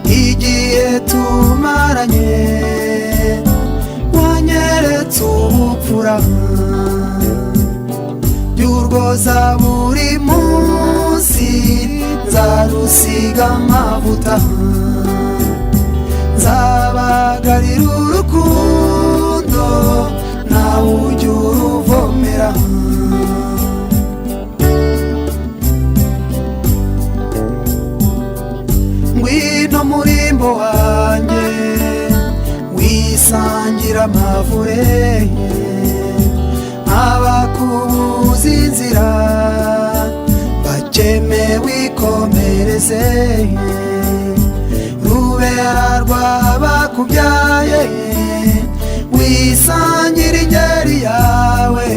igihe tumaranye wanyeretse ubupfura by'urwoza buri munsi nzarusiga amavuta nzabagarira urukundo nawe ujya uruvomera ngwino murimbo wanjye wisangira amavure abakubuza inzira bakeme wikomereze rubera rw'abakubyaye wisangira ingeri yawe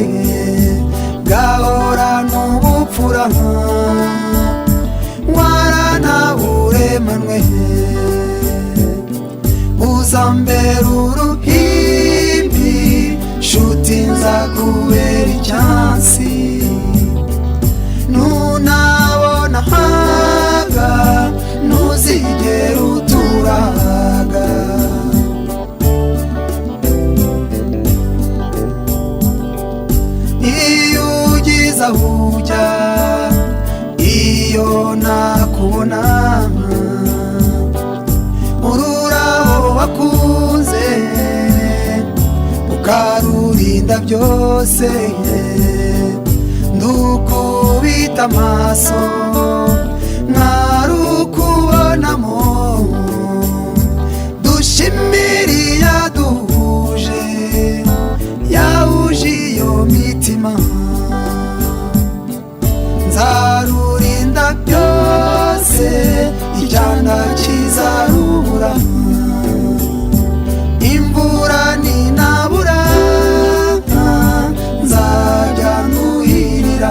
gahorana ubupfura waranaburemanwe uzambera uruhimbi nshuti nzakubera icyansi nunabona haga ntuzigera uturaga iyo ugize aho ujya iyo nakubona ururabo wakunze ukarurinda byose ndukubita amaso nkarukubonamo dushimiriya duhuje yahuje iyo mitima nzarurinda byose icyana kizarubura imvura ninabura nzajya nuhirira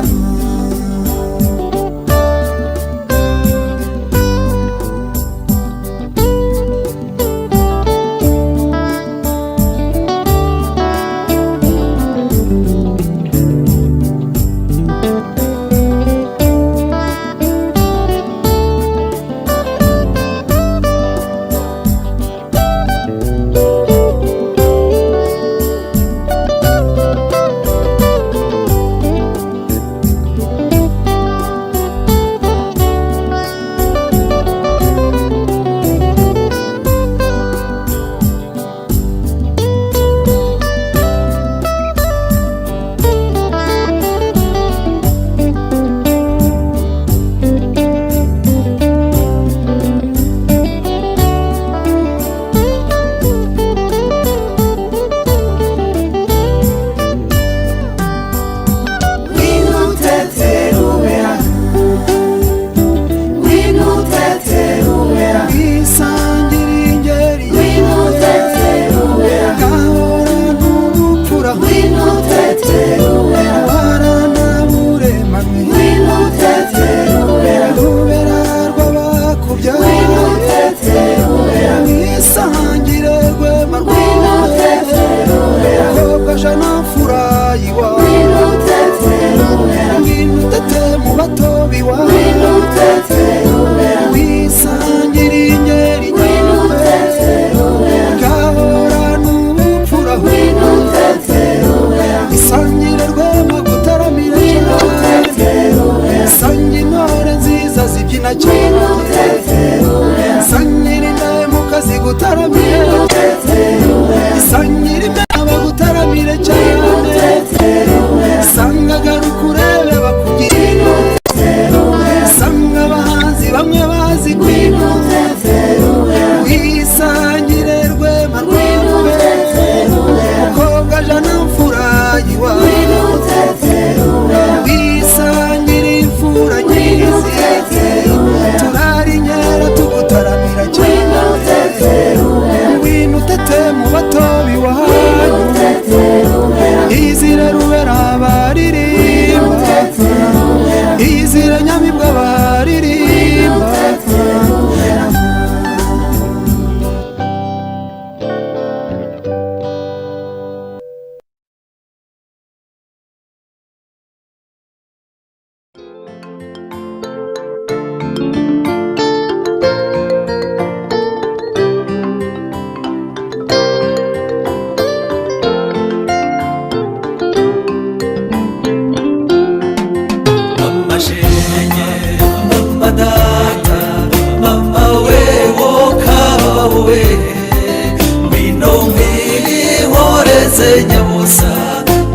nyabusa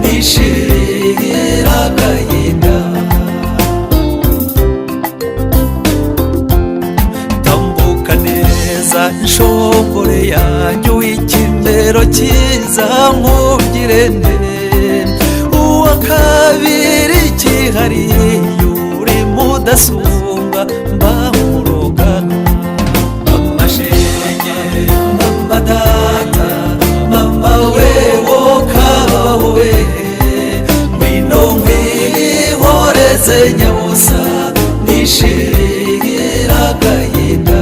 nishira agahinda. Tambuka neza nshongore yanjye w'ikimero cyiza nkubwirene, uwa kabiri kihariye uri mudasumbwa mbamuroga. Mama shenge mama data mama wewo kabaho we, ngwino nkwihoreze nyabusa nishira agahinda.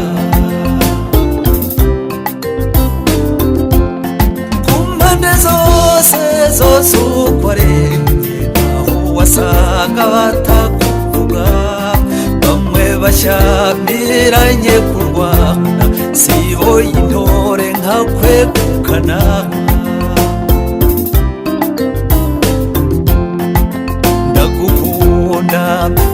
Zose ukwaremye aho wasanga batakuvuga, bamwe bashyamiranye kurwana sibo y'intore nka kwegukana. Ndagukunda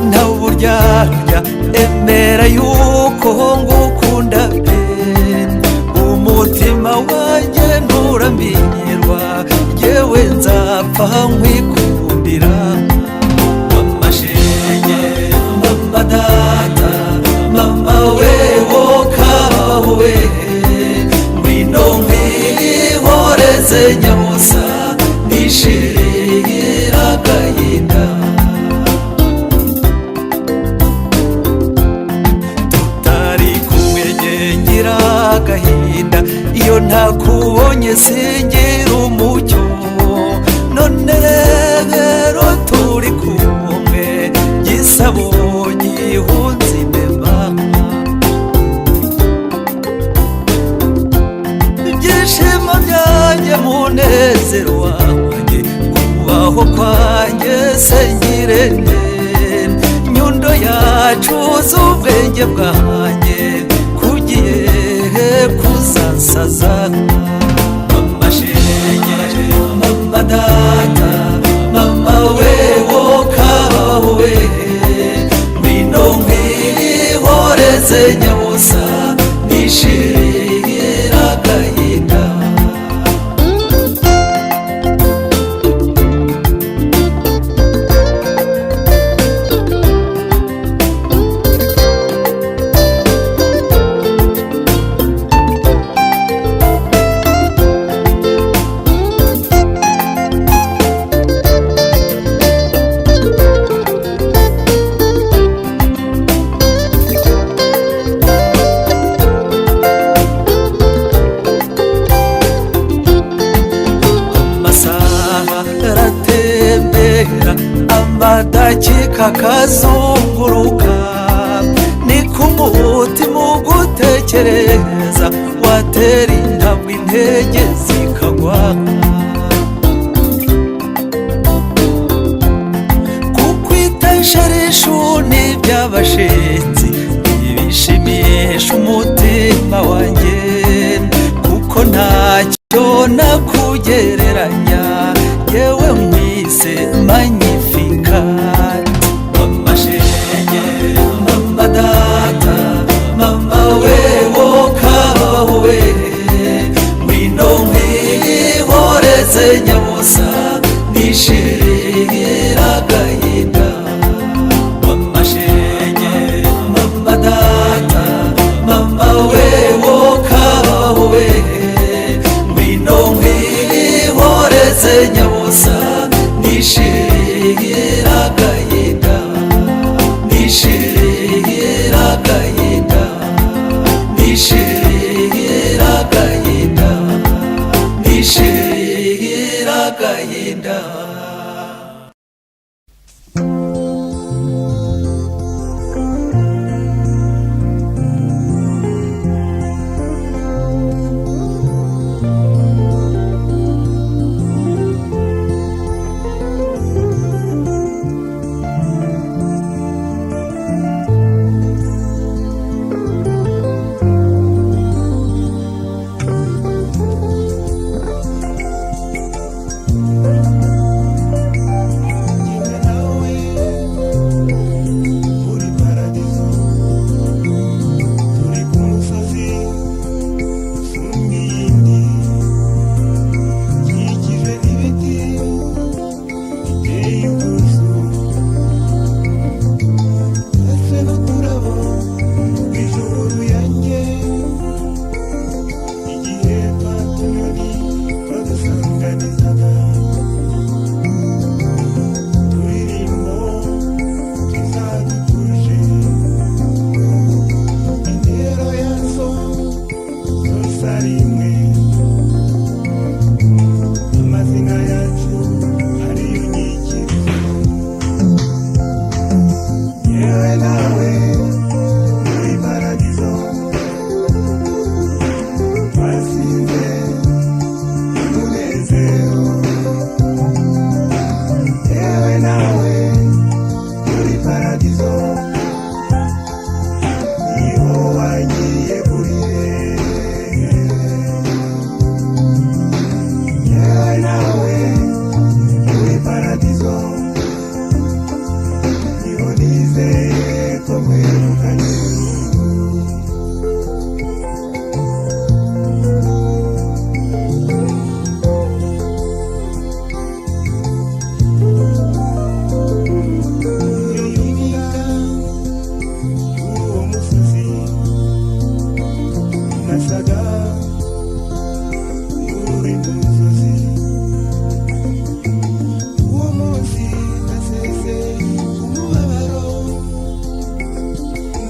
nta buryarya, emera yuko ngukunda pe, umutima wanjye nturambirwa, yewe nzapfa nkwikundira. Mama shenge mama data mama wewo kabaho we, ngwino nkwihoreze nyabusa nishira agahinda. Tutari kumwe ngira agahinda, iyo ntakubonye singira umucyo, none rero turi kumwe gisabo gihunze inema. Ibyishimo byanjye munezero wanjye, kubaho kwanjye sengirene, nyundo yacu z'ubwenge bwanjye kugiye kuzansaza. Mama shenge mama data mama wewo kabaho we, ngwino nkwihoreze nyabusa nishira agahinda. Amadakika kazunguruka, ni kumutima ugutekereza, watera intambwe intege zikagwa. Kukwitesha rishuni by'abashetsi ntibishimisha umutima wanjye, kuko ntacyo nakugereranya, yewe nkwise magnificat. Mama shenge mama data mama wewo kabaho we, ngwino nkwihoreze nyabusa nishira agahinda. Mama shenge mama data mama wewo kabaho we, ngwino nkwihoreze nyabusa nishira agahinda. Nishira agahinda nishira agahinda nishira agahinda. nasaga uri mu nzozi uwo munsi naseze umubabaro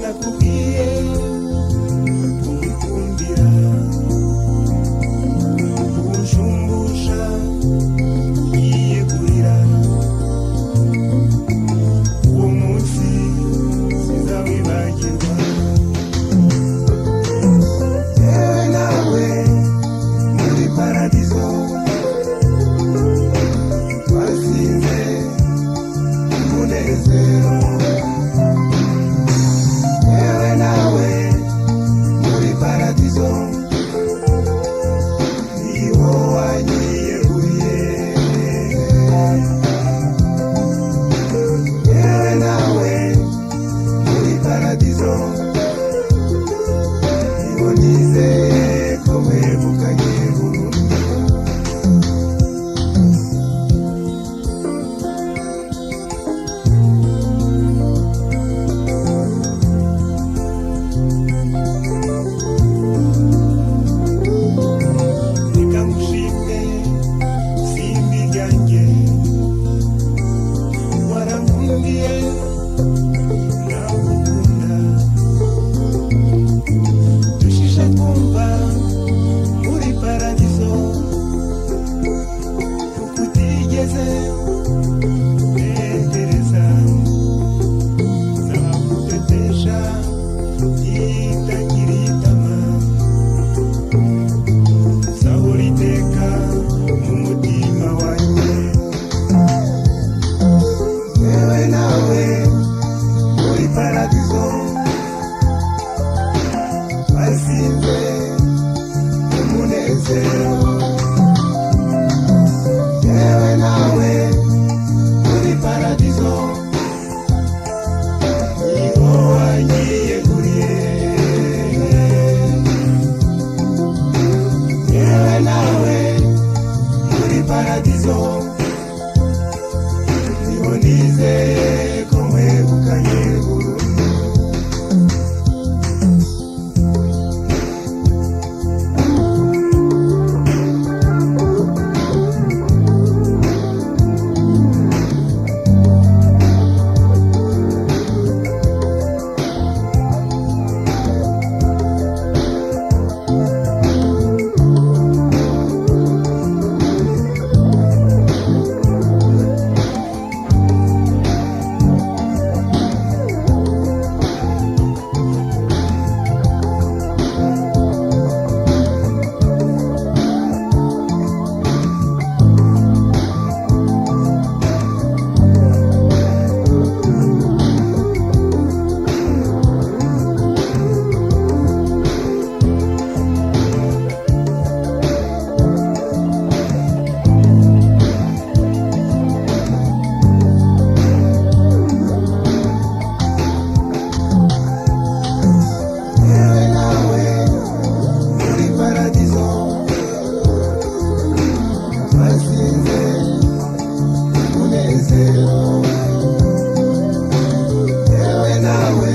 nakubwiye kumukundira unshumbusha yiyegurira uwo munsi sinzawibagirwa yewe nawe muri paradizo twasinze umunezero yewe nawe muri paradizo niwo wanyiyeguriye yewe nawe muri paradizo niwo nizeye ko wegukanye burundu reka ngushime simbi ryanjye warankundiye ndagukunda dushishe kumva muri paradizo kuko utigeze utekereza nzagutetesha ntitagire itama nzahora iteka mu mutima wanjye yewe nawe muri paradizo twasinze umunezero yewe nawe muri paradizo niho wanyiyeguriye yewe nawe muri paradizo niho nizeye ko wegukanye burundu yewe nawe muri paradizo twasinze umunezero yewe nawe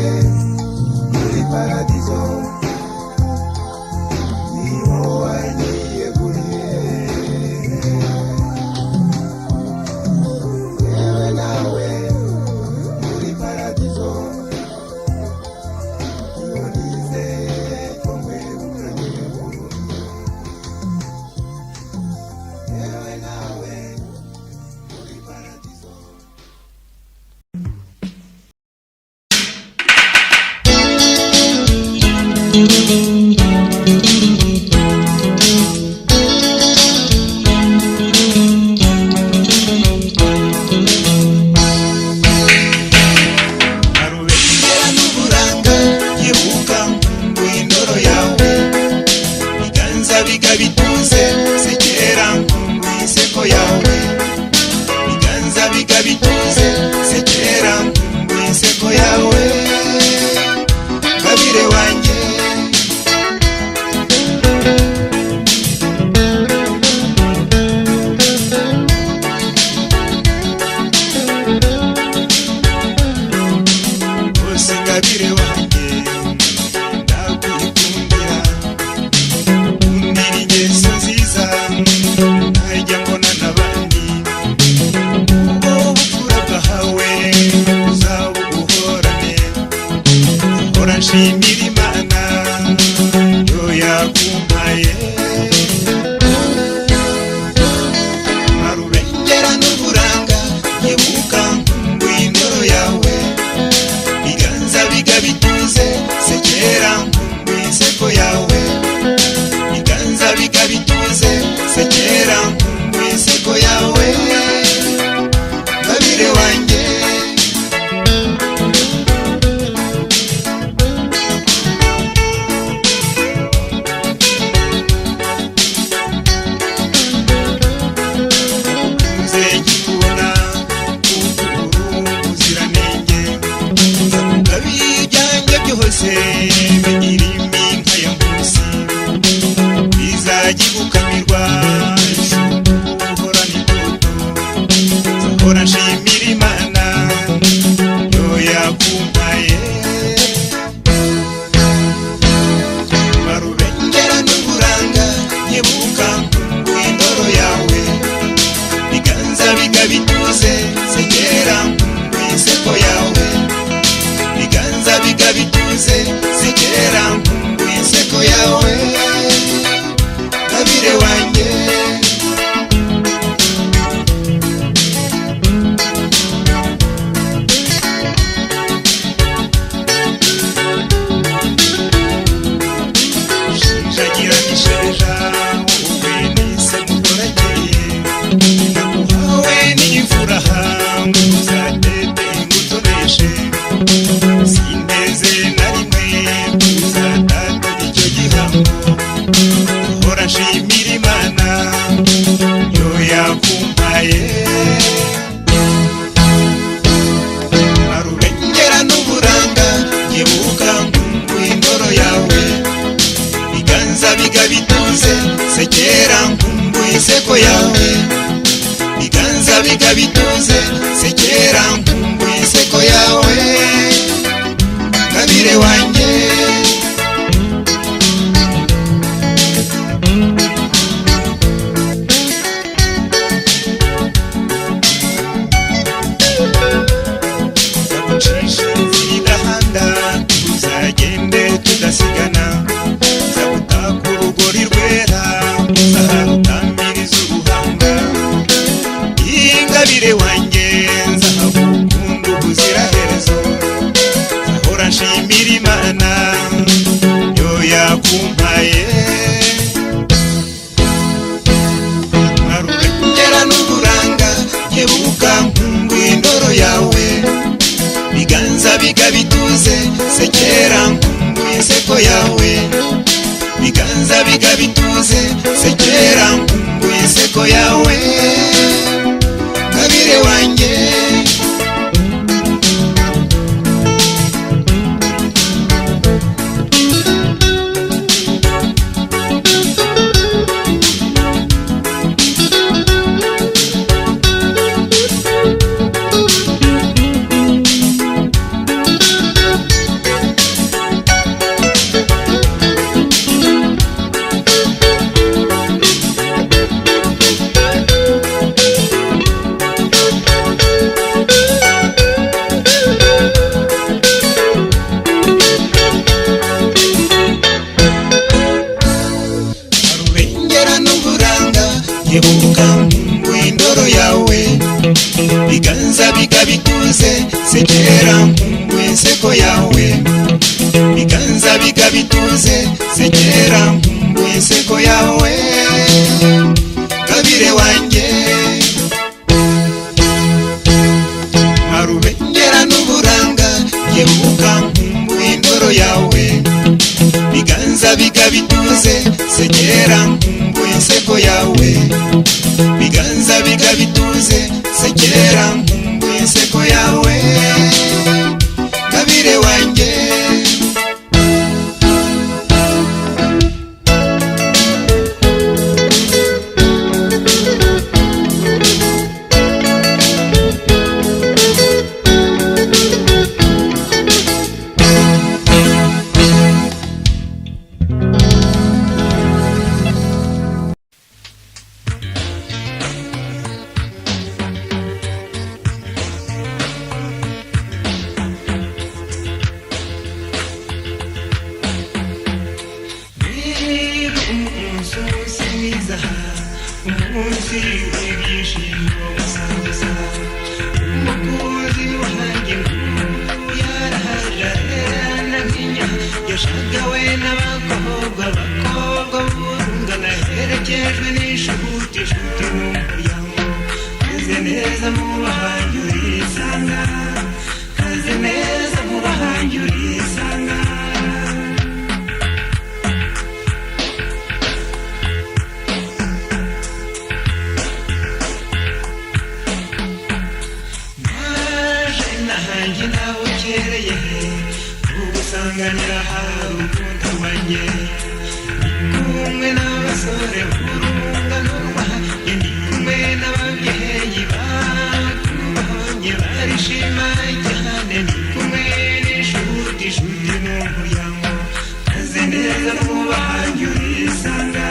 muri paradizo niho wanyiyeguriye yewe nawe muri paradizo niho nizeye ko wegukanye burundu yewe nawe muri paradizo arubekera n'uburanga yibuka nkumbuye indoro yawe biganza bigabituze sekera nkumbuye inseko yawe biganza bigabituze sekera nkumbuye inseko yawe ngabire wanjye bigabituze sekera nkumbuye inseko yawe biganza bigabituze sekera nkumbuye inseko yawe Ngabire wanjye tudasigana zabutaka urugori rwera zaharutambiriza ubuhanga Ingabire wanjye nzahagukunda ubuziraherezo zahora nshimira Imana yo yakumpaye Nkarurengera n'uburanga nkebuka nkumbuye indoro yawe biganza bigabituze sekera inseko yawe biganza bigabituze sekera nkumbuye inseko yawe Ngabire wanjye nkebuka nkumbuye indoro yawe biganza bigabituze sekera nkumbuye inseko yawe biganza bigabituze sekera nkumbuye inseko yawe Ngabire wanjye Nkarurengera n'uburanga nkebuka nkumbuye indoro yawe biganza bigabituze sekera nkumbuye inseko yawe biganza bigabituze sekera nkumbuye inseko yawe Ngabire wanjye umunsi w'ibyishimo basangiza umukunzi wanjye yarahajarana nk'inya yashagawe n'abakobwa burungana herekejwe n'ishuti n'umuryango kaze neza mu bahanyi urisanga kaze neza mu bahanyi urisanga nanjye nawe ukereye ugusanganira hari urukundo wanjye kumwe n'abasore b'urungano rwanjye ndi kumwe n'ababyeyi bakubonye barishima cyane ndi kumwe n'inshuti n'umuryango kaze neza mu bahanyi urisanga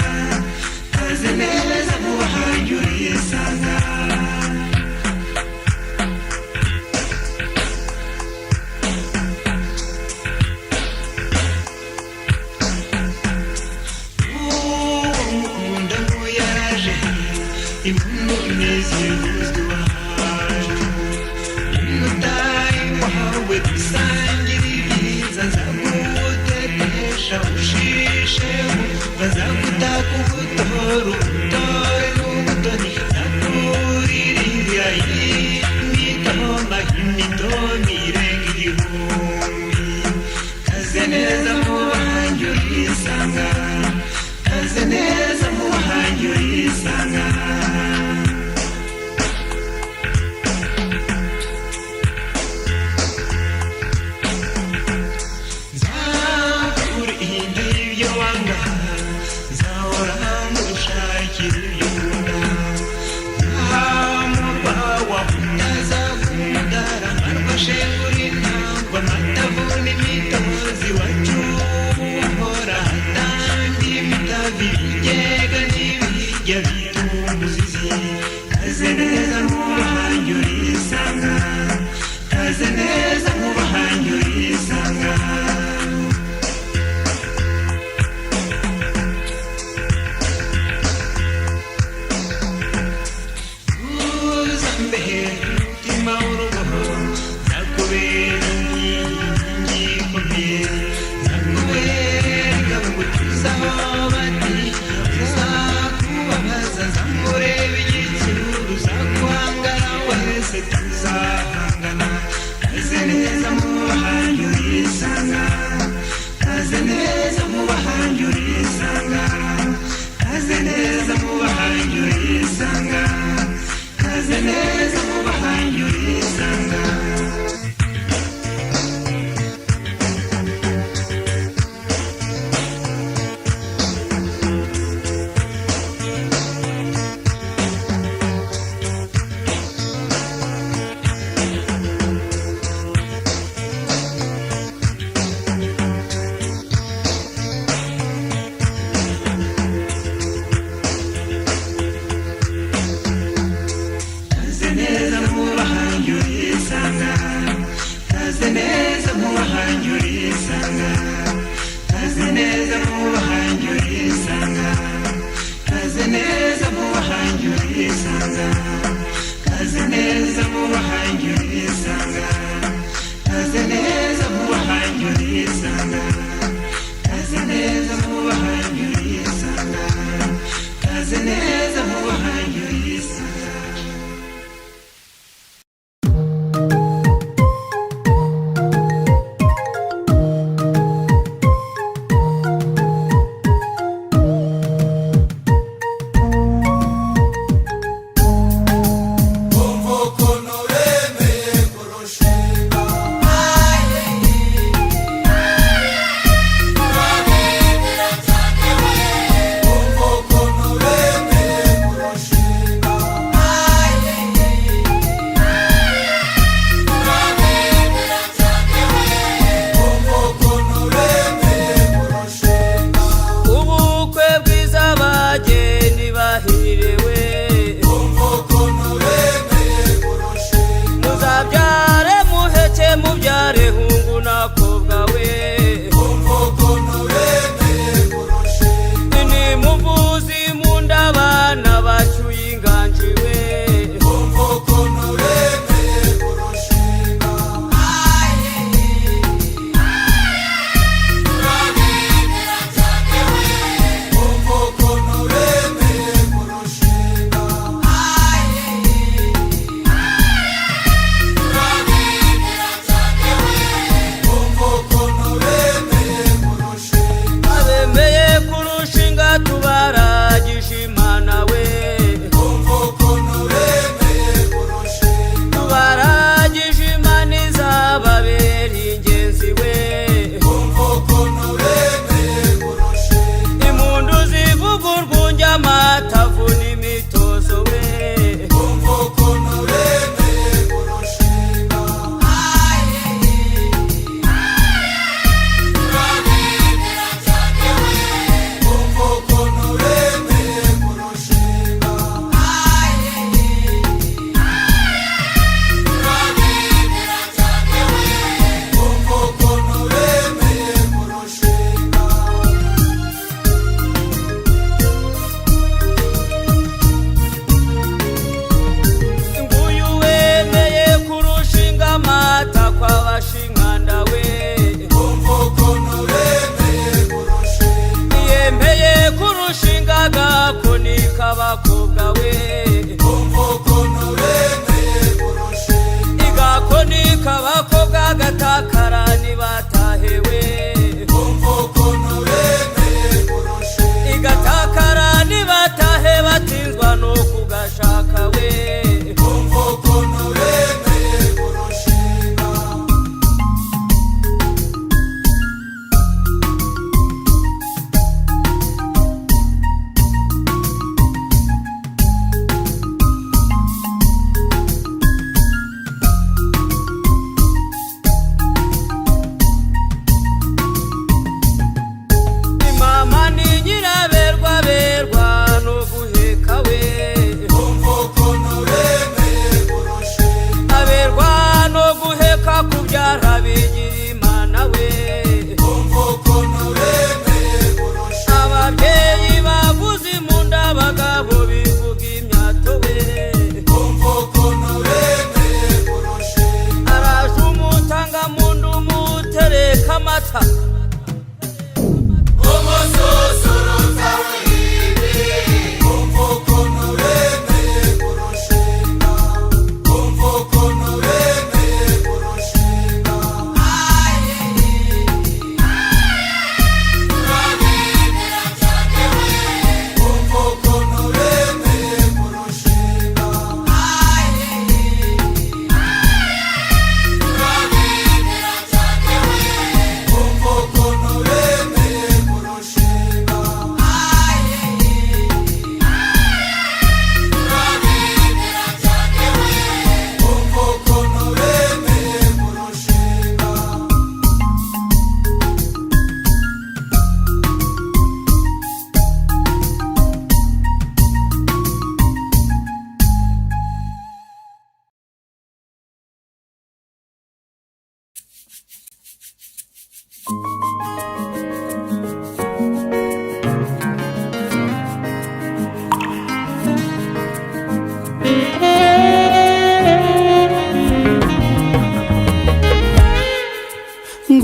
kaze neza mu bahanyi urisanga impundu nezeruzwe wahaje umutayi wahawe dusangira ibyiza nzagutetesha ushishe bazagutaka ugutora ubutore n'ubutoni zakuririra imitoma imitoma irenga igihumbi kaze neza mu bahanyi urisanga kaze neza mu bahanyi urisanga ibigega n'ibijya bitumuzizi kaze neza mu bahanyi urisanga kaze neza mu bahanyi urisanga uzambehe umutima w'urugo nakubera inkingi ikomeye nakubera ngutuzaho bati zakubabaza zamureba igitsuru zaguhangana wese tuzahangana kaze neza mu bahanyi urisanga kaze neza mu bahanyi urisanga kaze neza mu bahanyi urisanga kaze neza mu bahanyi urisanga kaze neza mu bahanyi urisanga kaze neza mu bahanyi urisanga kaze neza mu bahanyi urisanga kaze neza mu bahanyi urisanga kaze neza mu bahanyi urisanga kaze neza mu bahanyi urisanga kaze neza mu bahanyi urisanga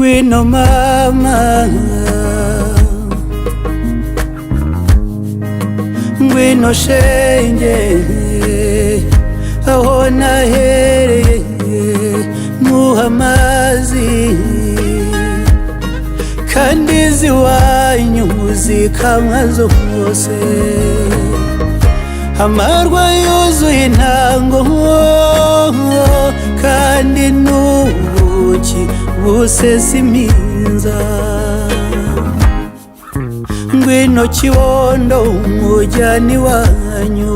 ngwino mama, ngwino shenge, aho nahereye muha amazi, kandi ziwanyu zikamwa zose, amarwa yuzuye intango, kandi n'ubuki busesa impinza. Ngwino kibondo mujyana iwanyu,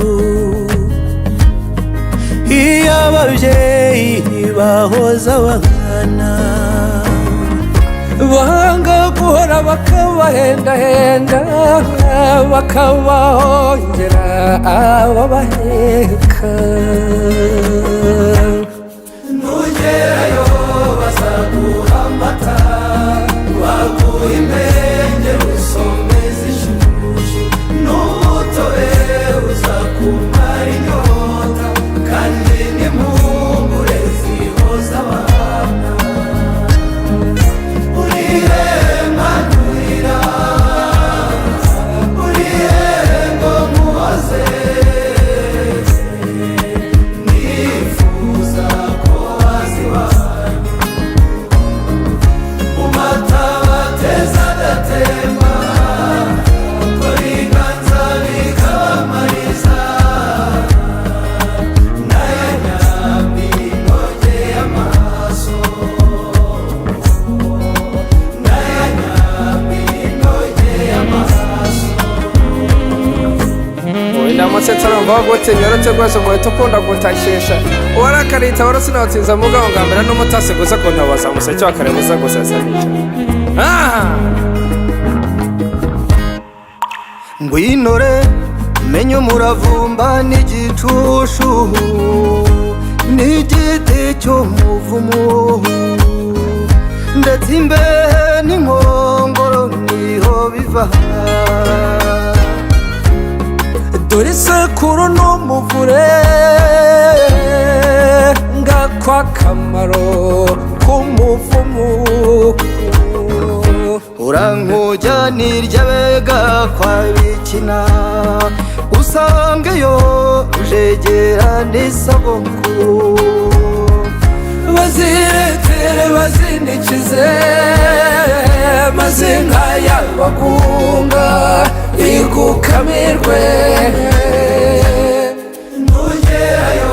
iyo ababyeyi bahoza abana, banga guhora bakabahendahenda, bakabahongera ababaheka. nugerayo bazaguha amata, baguha impenge usomeza inshyushyu, n'umutobe uzakumara inyota, kandi n'impungure zihoza abana. urihe manurira, urihe ngo muhoze, nifuza ko waziwanyu mu mata bateza adatemba, ko biganza bikabamariza, nayo nyambi inogeye amaso, nayo nyambi inogeye amaso. ndamutse ntarumva gute nyorotse rwose umuheto ukunda gutakisha uwarakarita warose nawutsinza mugabo ngambera n'umutasi gusa kuntabaza umuseke wa kare gusa gusasanisha. ngwinore menye umuravumba n'igicushu, n'igiti cy'umuvumu, ndetse imbehe n'inkongoro niho biva. dore isekuru n'umuvure ngakwa akamaro k'umuvumu, urankujyanirya bega kwa bikina, usangeyo ujegera n'isabukuru. baziretere bazinikize, maze inka y'abagunga igukamirwe. nugerayo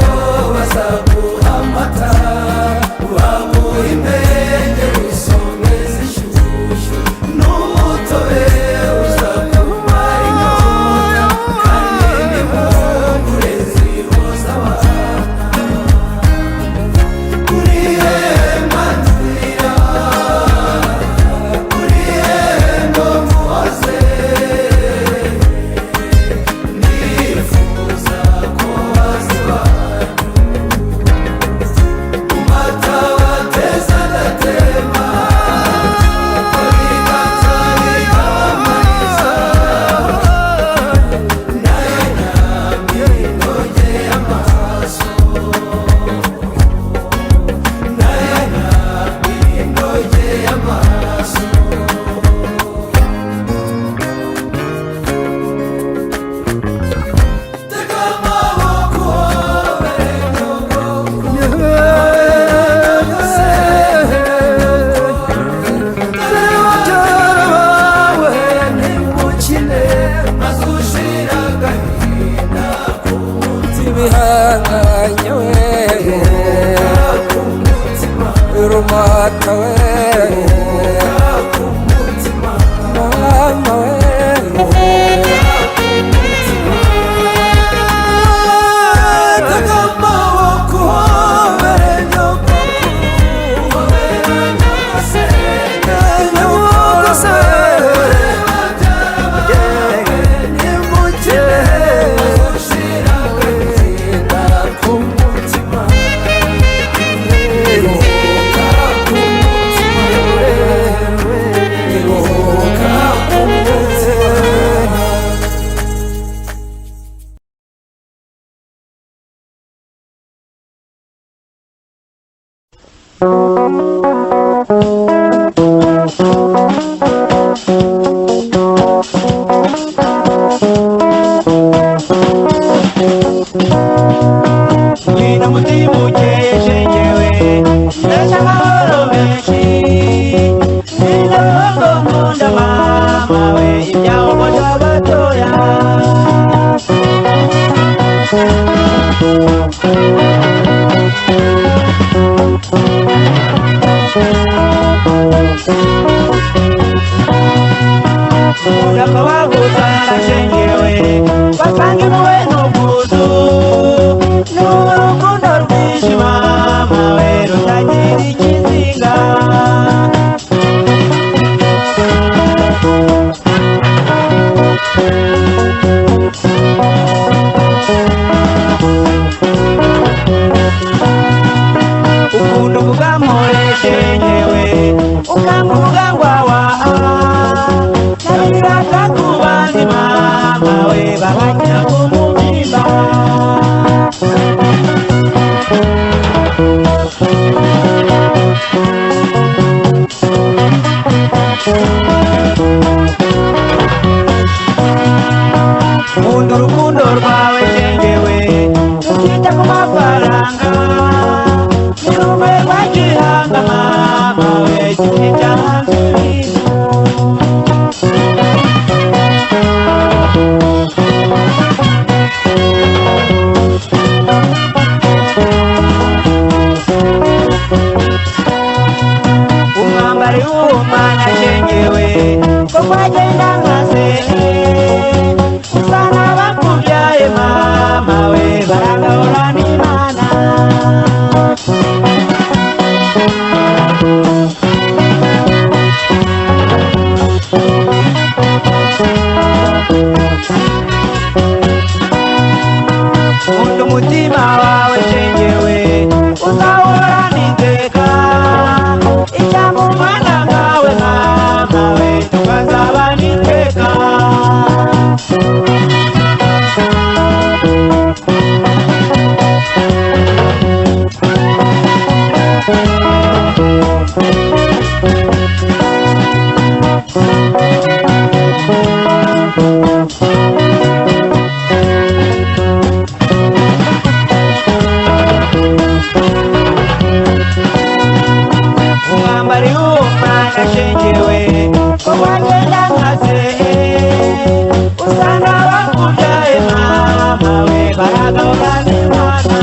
bazaguha amata, baguha impenge usomeza inshyushyu, n'umutobe uzakumara inyota, kandi n'impungure zihoza abana. urihe manurira, urihe ngo muhoze, nifuza ko waziwanyu mu mata bateza adatemba, ko biganza bikabamariza, nayo nyambi inogeye amaso, nayo nyambi inogeye amaso. tega amaboko Babyara bawe nimukine, maze ushira agahinda ku mutima, ibihanganye we ku mutima, rumata we ku mutima, mama we. tega amaboko uhobere nyogokuru, uhobere nyogosenge, nyogosenge, babyara bawe nimukine, maze ushira agahinda ku mutima, iruhuka ku mutima, iruhuka ku mutima. ni mama we babanya kumubimba. Mundu rukundo rwawe chenjewe tukita kumafaranga murume rwagihanga mama we chikita hanzulino. Umwambari w'umwana chenjewe kokwagenda nkase usana bakubyaye mama we baragahorana imana. Unda umutima wawe chenjewe uzahorana iteka ijambo umwana ngawe mama we tukazabana iteka. Umwambari w'umwana chenjewe kokwagenda nkase usanga bakubyaye mama we baragahorana imana.